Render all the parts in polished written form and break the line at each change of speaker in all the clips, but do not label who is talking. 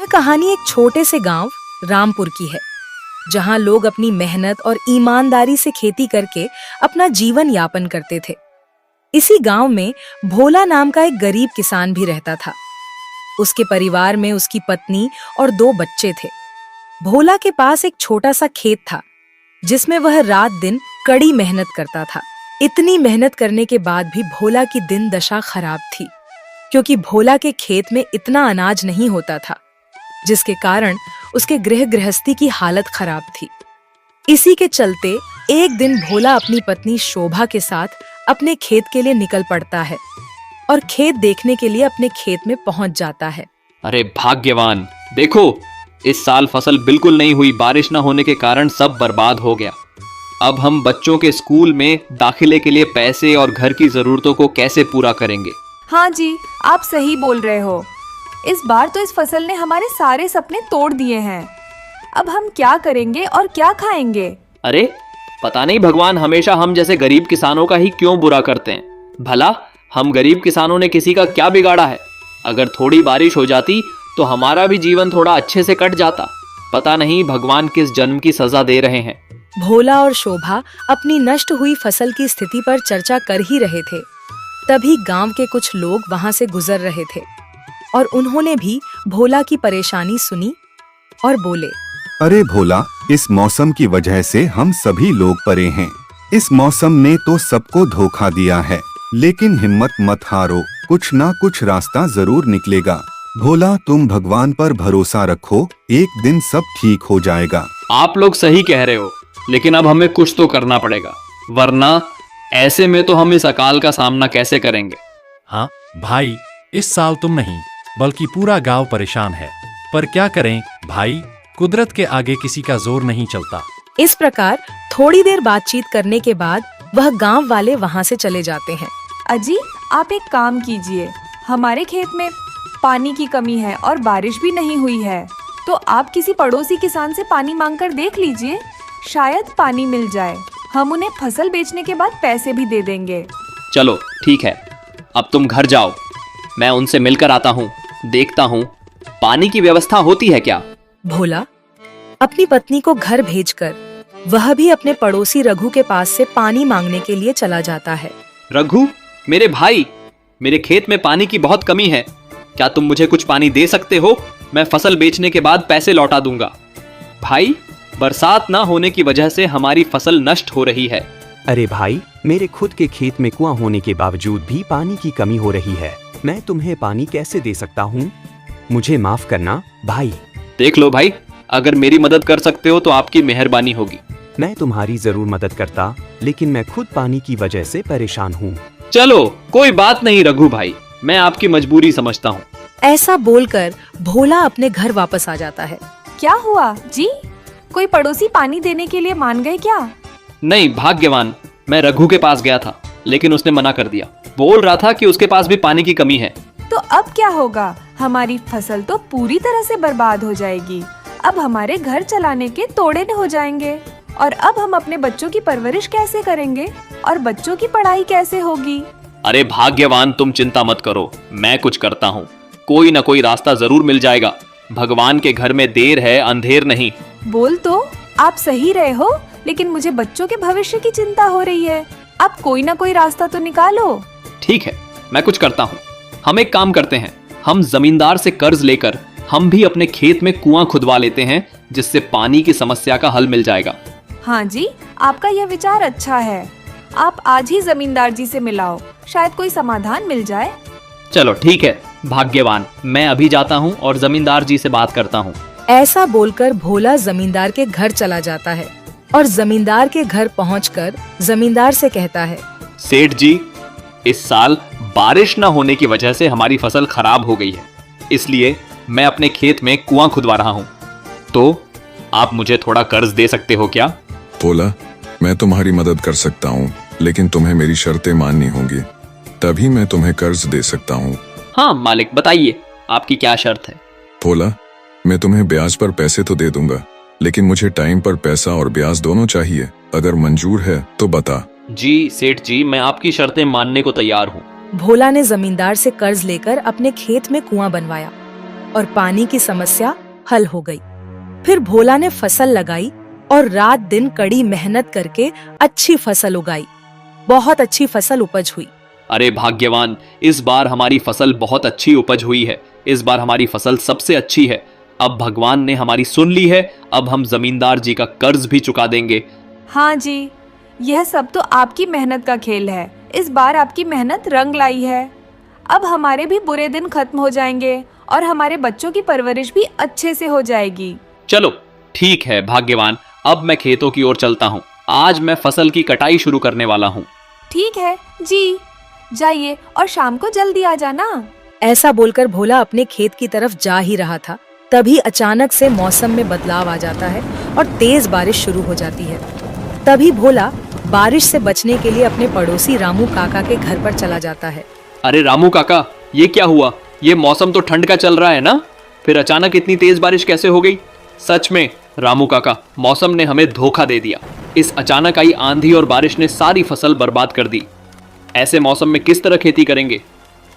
कहानी एक छोटे से गांव रामपुर की है, जहां लोग अपनी मेहनत और ईमानदारी से खेती करके अपना जीवन यापन करते थे। इसी गांव में भोला नाम का एक गरीब किसान भी रहता था। उसके परिवार में उसकी पत्नी और 2 बच्चे थे। भोला के पास एक छोटा सा खेत था, जिसमें वह रात दिन कड़ी मेहनत करता था। इतनी मेहनत करने के बाद भी भोला की दिन दशा खराब थी, क्योंकि भोला के खेत में इतना अनाज नहीं होता था, जिसके कारण उसके गृहस्थी की हालत खराब थी। इसी के चलते एक दिन भोला अपनी पत्नी शोभा के साथ अपने खेत के लिए निकल पड़ता है और खेत देखने के लिए अपने खेत में पहुंच जाता है।
अरे भाग्यवान, देखो इस साल फसल बिल्कुल नहीं हुई। बारिश न होने के कारण सब बर्बाद हो गया। अब हम बच्चों के स्कूल में दाखिले के लिए पैसे और घर की जरूरतों को कैसे पूरा करेंगे?
हाँ जी, आप सही बोल रहे हो। इस बार तो इस फसल ने हमारे सारे सपने तोड़ दिए हैं। अब हम क्या करेंगे और क्या खाएंगे?
अरे पता नहीं भगवान हमेशा हम जैसे गरीब किसानों का ही क्यों बुरा करते हैं। भला हम गरीब किसानों ने किसी का क्या बिगाड़ा है? अगर थोड़ी बारिश हो जाती तो हमारा भी जीवन थोड़ा अच्छे से कट जाता। पता नहीं भगवान किस जन्म की सजा दे रहे हैं।
भोला और शोभा अपनी नष्ट हुई फसल की स्थिति पर चर्चा कर ही रहे थे। तभी गांव के कुछ लोग वहां से गुजर रहे थे और उन्होंने भी भोला की परेशानी सुनी और बोले,
अरे भोला, इस मौसम की वजह से हम सभी लोग परे हैं। इस मौसम ने तो सबको धोखा दिया है, लेकिन हिम्मत मत हारो, कुछ ना कुछ रास्ता जरूर निकलेगा। भोला, तुम भगवान पर भरोसा रखो, एक दिन सब ठीक हो जाएगा।
आप लोग सही कह रहे हो, लेकिन अब हमें कुछ तो करना पड़ेगा, वरना ऐसे में तो हम इस अकाल का सामना कैसे करेंगे?
हाँ भाई, इस साल तुम नहीं बल्कि पूरा गांव परेशान है। पर क्या करें भाई, कुदरत के आगे किसी का जोर नहीं चलता।
इस प्रकार थोड़ी देर बातचीत करने के बाद वह गांव वाले वहां से चले जाते हैं।
अजी, आप एक काम कीजिए, हमारे खेत में पानी की कमी है और बारिश भी नहीं हुई है, तो आप किसी पड़ोसी किसान से पानी मांगकर देख लीजिए, शायद पानी मिल जाए। हम उन्हें फसल बेचने के बाद पैसे भी दे देंगे।
चलो ठीक है, अब तुम घर जाओ, मैं उनसे मिलकर आता हूँ, देखता हूँ पानी की व्यवस्था होती है क्या।
भोला अपनी पत्नी को घर भेजकर वह भी अपने पड़ोसी रघु के पास से पानी मांगने के लिए चला जाता है।
रघु, मेरे भाई, मेरे खेत में पानी की बहुत कमी है, क्या तुम मुझे कुछ पानी दे सकते हो? मैं फसल बेचने के बाद पैसे लौटा दूंगा। भाई, बरसात ना होने की वजह से हमारी फसल नष्ट हो रही है।
अरे भाई, मेरे खुद के खेत में कुआं होने के बावजूद भी पानी की कमी हो रही है। मैं तुम्हें पानी कैसे दे सकता हूँ? मुझे माफ करना भाई।
देख लो भाई, अगर मेरी मदद कर सकते हो तो आपकी मेहरबानी होगी।
मैं तुम्हारी जरूर मदद करता, लेकिन मैं खुद पानी की वजह से परेशान हूँ।
चलो कोई बात नहीं रघु भाई, मैं आपकी मजबूरी समझता हूँ।
ऐसा बोलकर भोला अपने घर वापस आ जाता है।
क्या हुआ जी? कोई पड़ोसी पानी देने के लिए मान गए क्या?
नहीं भाग्यवान, मैं रघु के पास गया था, लेकिन उसने मना कर दिया। बोल रहा था कि उसके पास भी पानी की कमी है।
तो अब क्या होगा? हमारी फसल तो पूरी तरह से बर्बाद हो जाएगी। अब हमारे घर चलाने के तोड़े हो जाएंगे, और अब हम अपने बच्चों की परवरिश कैसे करेंगे और बच्चों की पढ़ाई कैसे होगी?
अरे भाग्यवान, तुम चिंता मत करो, मैं कुछ करता हूँ। कोई न कोई रास्ता जरूर मिल जाएगा। भगवान के घर में देर है, अंधेर नहीं।
बोल तो आप सही रहे हो, लेकिन मुझे बच्चों के भविष्य की चिंता हो रही है। आप कोई ना कोई रास्ता तो निकालो।
ठीक है, मैं कुछ करता हूँ। हम एक काम करते हैं, हम जमींदार से कर्ज लेकर हम भी अपने खेत में कुआं खुदवा लेते हैं, जिससे पानी की समस्या का हल मिल जाएगा।
हाँ जी, आपका यह विचार अच्छा है। आप आज ही जमींदार जी से मिलाओ, शायद कोई समाधान मिल जाए।
चलो ठीक है भाग्यवान, मैं अभी जाता हूँ और जमींदार जी से बात करता हूँ।
ऐसा बोलकर भोला जमींदार के घर चला जाता है और जमींदार के घर पहुंचकर जमींदार से कहता है,
सेठ जी, इस साल बारिश न होने की वजह से हमारी फसल खराब हो गई है, इसलिए मैं अपने खेत में कुआं खुदवा रहा हूँ। तो आप मुझे थोड़ा कर्ज दे सकते हो क्या?
भोला, मैं तुम्हारी मदद कर सकता हूँ, लेकिन तुम्हें मेरी शर्तें माननी होंगी, तभी मैं तुम्हें कर्ज दे सकता हूँ।
हाँ मालिक, बताइए आपकी क्या शर्त है?
भोला, मैं तुम्हें ब्याज पर पैसे तो दे दूंगा, लेकिन मुझे टाइम पर पैसा और ब्याज दोनों चाहिए। अगर मंजूर है तो बता।
जी सेठ जी, मैं आपकी शर्तें मानने को तैयार हूँ।
भोला ने जमींदार से कर्ज लेकर अपने खेत में कुआं बनवाया और पानी की समस्या हल हो गई। फिर भोला ने फसल लगाई और रात दिन कड़ी मेहनत करके अच्छी फसल उगाई। बहुत अच्छी फसल उपज हुई।
अरे भाग्यवान, इस बार हमारी फसल बहुत अच्छी उपज हुई है। इस बार हमारी फसल सबसे अच्छी है। अब भगवान ने हमारी सुन ली है। अब हम जमींदार जी का कर्ज भी चुका देंगे।
हाँ जी, यह सब तो आपकी मेहनत का खेल है। इस बार आपकी मेहनत रंग लाई है। अब हमारे भी बुरे दिन खत्म हो जाएंगे और हमारे बच्चों की परवरिश भी अच्छे से हो जाएगी।
चलो ठीक है भाग्यवान, अब मैं खेतों की ओर चलता हूँ। आज मैं फसल की कटाई शुरू करने वाला हूँ।
ठीक है जी, जाइए और शाम को जल्दी आ जाना।
ऐसा बोलकर भोला अपने खेत की तरफ जा ही रहा था, तभी अचानक से मौसम में बदलाव आ जाता है और तेज बारिश शुरू हो जाती है। तभी भोला बारिश से बचने के लिए अपने पड़ोसी रामू काका के घर पर चला जाता है।
अरे रामू काका, ये क्या हुआ? ये मौसम तो ठंड का चल रहा है ना, फिर अचानक इतनी तेज बारिश कैसे हो गई? सच में रामू काका, मौसम ने हमें धोखा दे दिया। इस अचानक आई आंधी और बारिश ने सारी फसल बर्बाद कर दी। ऐसे मौसम में किस तरह खेती करेंगे?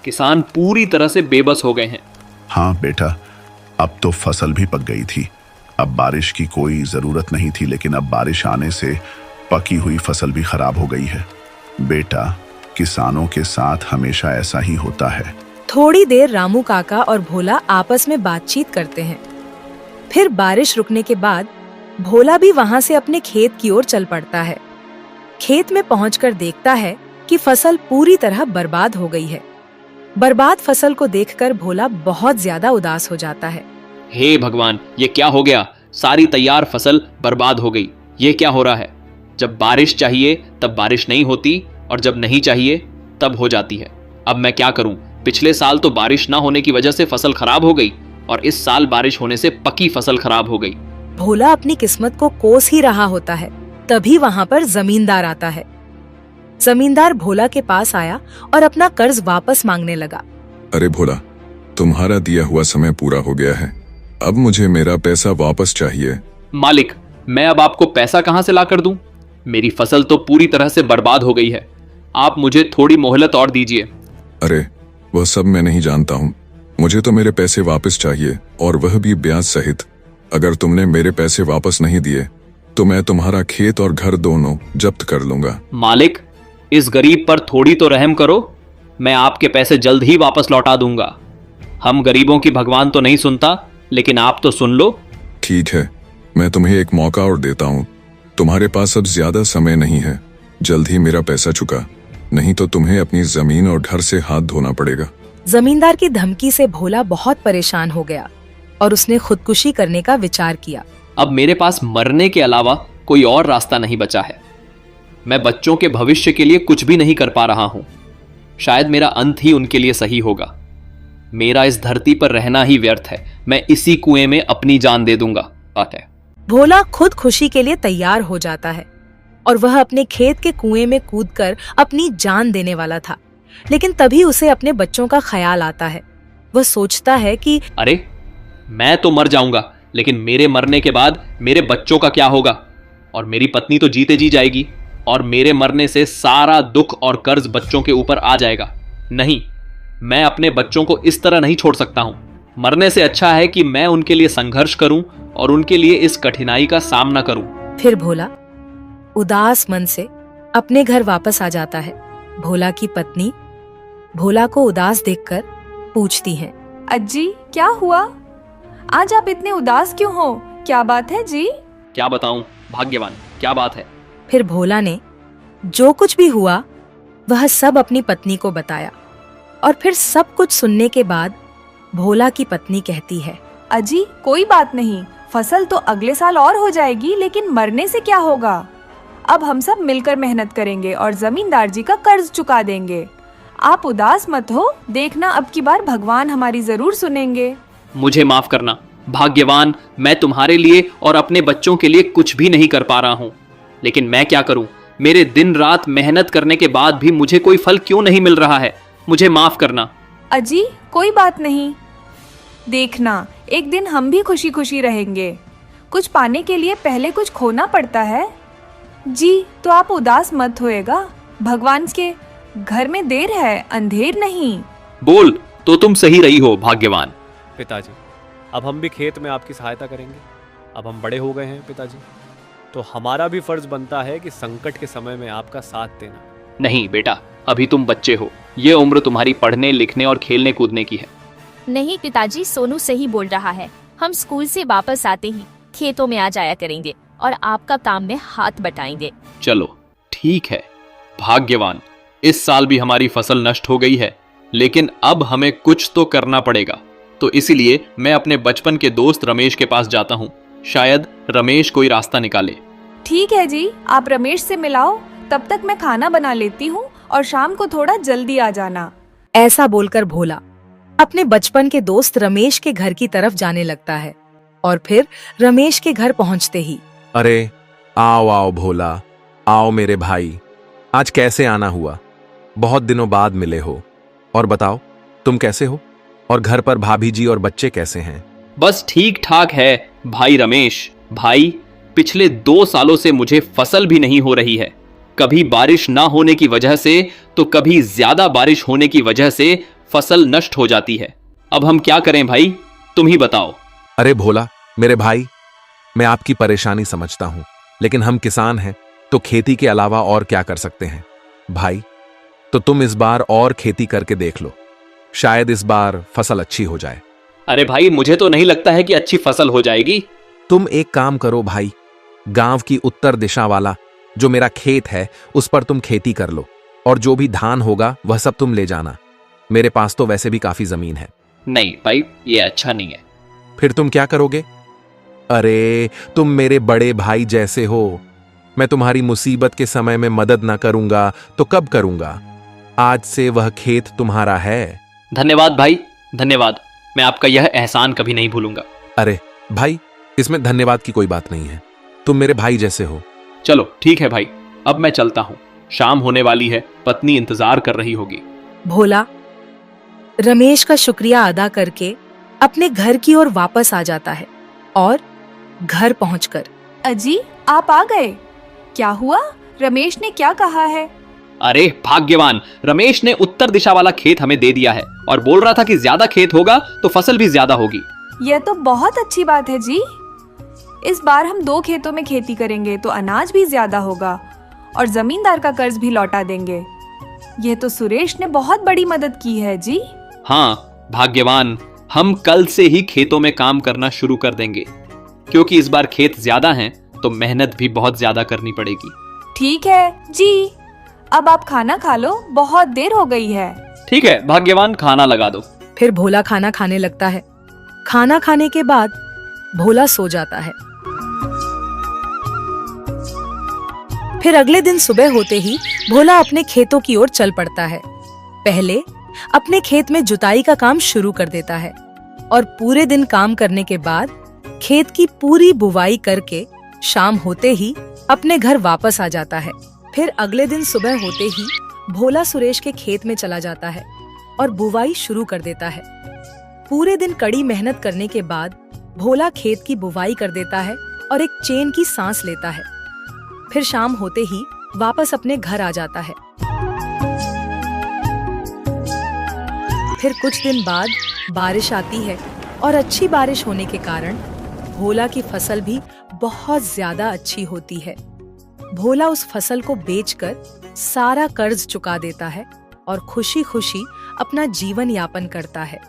किसान पूरी तरह से बेबस हो गए हैं।
हाँ बेटा, अब तो फसल भी पक गई थी। अब बारिश की कोई जरूरत नहीं थी, लेकिन अब बारिश आने से पकी हुई फसल भी खराब हो गई है। बेटा, किसानों के साथ हमेशा ऐसा ही होता है।
थोड़ी देर रामू काका और भोला आपस में बातचीत करते हैं। फिर बारिश रुकने के बाद भोला भी वहां से अपने खेत की ओर चल पड़ता है। खेत में पहुंचकर देखता है कि फसल पूरी तरह बर्बाद हो गई है। बर्बाद फसल को देखकर भोला बहुत ज्यादा उदास हो जाता है।
हे भगवान, ये क्या हो गया? सारी तैयार फसल बर्बाद हो गई। ये क्या हो रहा है? जब बारिश चाहिए तब बारिश नहीं होती और जब नहीं चाहिए तब हो जाती है। अब मैं क्या करूं? पिछले साल तो बारिश ना होने की वजह से फसल खराब हो गई और इस साल बारिश होने से पकी फसल खराब हो गई।
भोला अपनी किस्मत को कोस ही रहा होता है, तभी वहां पर जमींदार आता है। जमींदार भोला के पास आया और अपना कर्ज वापस मांगने लगा।
अरे भोला, तुम्हारा दिया हुआ समय पूरा हो गया है। अब मुझे मेरा पैसा वापस चाहिए।
मालिक, मैं अब आपको पैसा कहां से ला कर दूं? मेरी फसल तो पूरी तरह से बर्बाद हो गई है। आप मुझे थोड़ी मोहलत और दीजिए।
अरे वह सब मैं नहीं जानता हूँ। मुझे तो मेरे पैसे वापस चाहिए, और वह भी ब्याज सहित। अगर तुमने मेरे पैसे वापस नहीं दिए तो मैं तुम्हारा खेत और घर दोनों जब्त कर लूंगा।
मालिक, इस गरीब पर थोड़ी तो रहम करो। मैं आपके पैसे जल्द ही वापस लौटा दूंगा। हम गरीबों की भगवान तो नहीं सुनता, लेकिन आप तो सुन लो।
ठीक है, मैं तुम्हें एक मौका और देता हूँ। तुम्हारे पास अब ज्यादा समय नहीं है। जल्द ही मेरा पैसा चुका, नहीं तो तुम्हें अपनी जमीन और घर से हाथ धोना पड़ेगा।
जमींदार की धमकी से भोला बहुत परेशान हो गया और उसने खुदकुशी करने का विचार किया।
अब मेरे पास मरने के अलावा कोई और रास्ता नहीं बचा है। मैं बच्चों के भविष्य के लिए कुछ भी नहीं कर पा रहा हूं। शायद मेरा अंत ही उनके लिए सही होगा। मेरा इस धरती पर रहना ही व्यर्थ है। मैं इसी कुएं में अपनी जान दे दूंगा। बात है।
भोला खुद खुशी के लिए तैयार हो जाता है और वह अपने खेत के कुएं में कूदकर अपनी जान देने वाला था, लेकिन तभी उसे अपने बच्चों का ख्याल आता है। वह सोचता है कि
अरे, मैं तो मर जाऊंगा, लेकिन मेरे मरने के बाद मेरे बच्चों का क्या होगा? और मेरी पत्नी तो जीते जी जाएगी, और मेरे मरने से सारा दुख और कर्ज बच्चों के ऊपर आ जाएगा। नहीं, मैं अपने बच्चों को इस तरह नहीं छोड़ सकता हूं। मरने से अच्छा है कि मैं उनके लिए संघर्ष करूं और उनके लिए इस कठिनाई का सामना करूं।
फिर भोला उदास मन से अपने घर वापस आ जाता है। भोला की पत्नी भोला को उदास देखकर पूछती है,
अज्जी, क्या हुआ? आज आप इतने उदास क्यों हो? क्या बात है जी?
क्या बताऊं भाग्यवान, क्या बात है?
फिर भोला ने जो कुछ भी हुआ वह सब अपनी पत्नी को बताया और फिर सब कुछ सुनने के बाद भोला की पत्नी कहती है,
अजी, कोई बात नहीं। फसल तो अगले साल और हो जाएगी, लेकिन मरने से क्या होगा? अब हम सब मिलकर मेहनत करेंगे और जमींदार जी का कर्ज चुका देंगे। आप उदास मत हो, देखना अब की बार भगवान हमारी जरूर सुनेंगे।
मुझे माफ करना भाग्यवान, मैं तुम्हारे लिए और अपने बच्चों के लिए कुछ भी नहीं कर पा रहा हूँ। लेकिन मैं क्या करूँ? मेरे दिन रात मेहनत करने के बाद भी मुझे कोई फल क्यों नहीं मिल रहा है? मुझे माफ करना।
अजी, कोई बात नहीं। देखना, एक दिन हम भी खुशी खुशी रहेंगे। कुछ पाने के लिए पहले कुछ खोना पड़ता है। जी, तो आप उदास मत होएगा। भगवान के घर में देर है, अंधेर नहीं।
बोल तो तुम सही रही हो भाग्यवान।
पिताजी,
अब हम भी खेत में आपकी सहायता करेंगे। अब हम बड़े हो गए हैं पिताजी, तो हमारा भी फर्ज बनता है कि संकट के समय में आपका साथ देना।
नहीं बेटा, अभी तुम बच्चे हो, ये उम्र तुम्हारी पढ़ने लिखने और खेलने कूदने की है।
नहीं पिताजी, सोनू सही बोल रहा है। हम स्कूल से वापस आते ही खेतों में आ जाया करेंगे और आपका काम में हाथ बटाएंगे।
चलो ठीक है। भाग्यवान, इस साल भी हमारी फसल नष्ट हो गई है, लेकिन अब हमें कुछ तो करना पड़ेगा। तो इसीलिए मैं अपने बचपन के दोस्त रमेश के पास जाता हूँ। शायद रमेश कोई रास्ता निकाले।
ठीक है जी, आप रमेश से मिलाओ, तब तक मैं खाना बना लेती हूँ और शाम को थोड़ा जल्दी आ जाना।
ऐसा बोलकर भोला अपने बचपन के दोस्त रमेश के घर की तरफ जाने लगता है और फिर रमेश के घर पहुंचते ही,
अरे आओ आओ भोला, आओ मेरे भाई, आज कैसे आना हुआ? बहुत दिनों बाद मिले हो। और बताओ तुम कैसे हो, और घर पर भाभी जी और बच्चे कैसे हैं?
बस ठीक ठाक है भाई रमेश। भाई, पिछले 2 सालों से मुझे फसल भी नहीं हो रही है। कभी बारिश ना होने की वजह से तो कभी ज्यादा बारिश होने की वजह से फसल नष्ट हो जाती है। अब हम क्या करें भाई, तुम ही बताओ।
अरे भोला मेरे भाई, मैं आपकी परेशानी समझता हूं, लेकिन हम किसान हैं तो खेती के अलावा और क्या कर सकते हैं भाई? तो तुम इस बार और खेती करके देख लो, शायद इस बार फसल अच्छी हो जाए।
अरे भाई, मुझे तो नहीं लगता है कि अच्छी फसल हो जाएगी।
तुम एक काम करो भाई, गांव की उत्तर दिशा वाला जो मेरा खेत है उस पर तुम खेती कर लो, और जो भी धान होगा वह सब तुम ले जाना। मेरे पास तो वैसे भी काफी जमीन है।
नहीं भाई, ये अच्छा नहीं है।
फिर तुम क्या करोगे? अरे तुम मेरे बड़े भाई जैसे हो, मैं तुम्हारी मुसीबत के समय में मदद ना करूंगा तो कब करूंगा? आज से वह खेत तुम्हारा है।
धन्यवाद भाई, धन्यवाद। मैं आपका यह एहसान कभी नहीं भूलूंगा।
अरे भाई, इसमें धन्यवाद की कोई बात नहीं है, तुम मेरे भाई जैसे हो।
चलो ठीक है भाई, अब मैं चलता हूँ। शाम होने वाली है, पत्नी इंतजार कर रही होगी।
भोला रमेश का शुक्रिया अदा करके अपने घर की ओर वापस आ जाता है और घर पहुंचकर,
अजी आप आ गए, क्या हुआ? रमेश ने क्या कहा है?
अरे भाग्यवान, रमेश ने उत्तर दिशा वाला खेत हमें दे दिया है और बोल रहा था कि ज्यादा खेत होगा तो फसल भी ज्यादा होगी।
यह तो बहुत अच्छी बात है जी। इस बार हम 2 खेतों में खेती करेंगे तो अनाज भी ज्यादा होगा और जमींदार का कर्ज भी लौटा देंगे। यह तो सुरेश ने बहुत बड़ी मदद की है जी।
हाँ भाग्यवान, हम कल से ही खेतों में काम करना शुरू कर देंगे, क्योंकि इस बार खेत ज्यादा हैं तो मेहनत भी बहुत ज्यादा करनी पड़ेगी।
ठीक है जी, अब आप खाना खा लो, बहुत देर हो गई है।
ठीक है भाग्यवान, खाना लगा दो।
फिर भोला खाना खाने लगता है। खाना खाने के बाद भोला सो जाता है। फिर अगले दिन सुबह होते ही भोला अपने खेतों की ओर चल पड़ता है। पहले अपने खेत में जुताई का काम शुरू कर देता है और पूरे दिन काम करने के बाद खेत की पूरी बुवाई करके शाम होते ही अपने घर वापस आ जाता है। फिर अगले दिन सुबह होते ही भोला सुरेश के खेत में चला जाता है और बुवाई शुरू कर देता है। पूरे दिन कड़ी मेहनत करने के बाद भोला खेत की बुवाई कर देता है और एक चैन की सांस लेता है। फिर शाम होते ही वापस अपने घर आ जाता है। फिर कुछ दिन बाद बारिश आती है और अच्छी बारिश होने के कारण भोला की फसल भी बहुत ज्यादा अच्छी होती है। भोला उस फसल को बेचकर सारा कर्ज चुका देता है और खुशी खुशी अपना जीवन यापन करता है।